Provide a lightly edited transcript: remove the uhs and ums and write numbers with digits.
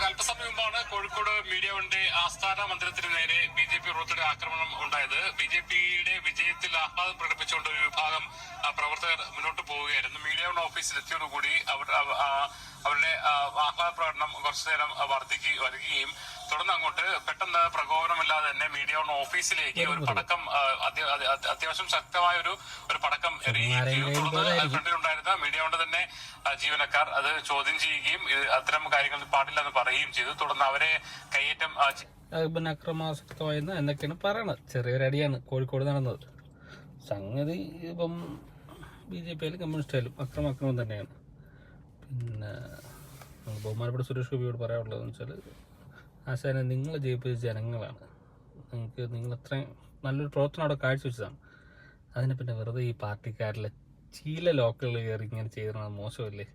അല്പസമയം മുമ്പാണ് കോഴിക്കോട് മീഡിയ വണ്ടി ആസ്ഥാന മന്ദിരത്തിന് നേരെ BJP പ്രവർത്തകരുടെ ആക്രമണം ഉണ്ടായത്. BJPയുടെ വിജയത്തിൽ ആഹ്ലാദം പ്രകടിപ്പിച്ചുകൊണ്ട് ഒരു വിഭാഗം പ്രവർത്തകർ മുന്നോട്ട് പോവുകയായിരുന്നു. മീഡിയ വൺ ഓഫീസിൽ എത്തിയോടുകൂടി അവരുടെ ആഹ്ലാദ പ്രകടനം കുറച്ചു നേരം വരികയും തുടർന്ന് അങ്ങോട്ട് പെട്ടെന്ന് പ്രകോപനമില്ലാതെ തന്നെ മീഡിയ വൺ ഓഫീസിലേക്ക് ഒരു പടക്കം അത്യാവശ്യം ശക്തമായ ഒരു പടക്കം എറിയുകയും ചെയ്തു. തുടർന്ന് ഫ്രണ്ടിലുണ്ടായിരുന്ന മീഡിയ വൺ തന്നെ ജീവനക്കാർ അത് ചോദ്യം ചെയ്യുകയും അത്തരം കാര്യങ്ങൾ പാടില്ലെന്ന് പറയുകയും ചെയ്തു. തുടർന്ന് അവരെ കയ്യേറ്റം പിന്നെ അക്രമാസക്തമായിരുന്നു എന്നൊക്കെയാണ് പറയണത്. ചെറിയൊരടിയാണ് കോഴിക്കോട് നടന്നത്. സംഗതി ഇപ്പം BJP ആയാലും കമ്മ്യൂണിസ്റ്റ് ആയാലും അക്രമം തന്നെയാണ്. പിന്നെ ബഹുമാനപ്പെട്ട സുരേഷ് ഗോപിയോട് പറയാനുള്ളതെന്ന് വെച്ചാൽ, ആശാനെ നിങ്ങൾ ജയിപ്പിച്ച ജനങ്ങളാണ്. നിങ്ങൾ അത്രയും നല്ലൊരു പ്രവർത്തനം അവിടെ കാഴ്ചവെച്ചതാണ്. അതിനെ പിന്നെ വെറുതെ ഈ പാർട്ടിക്കാരിലെ ചില ലോക്കലുകൾ കയറി ഇങ്ങനെ ചെയ്യുന്നത് മോശമല്ലേ?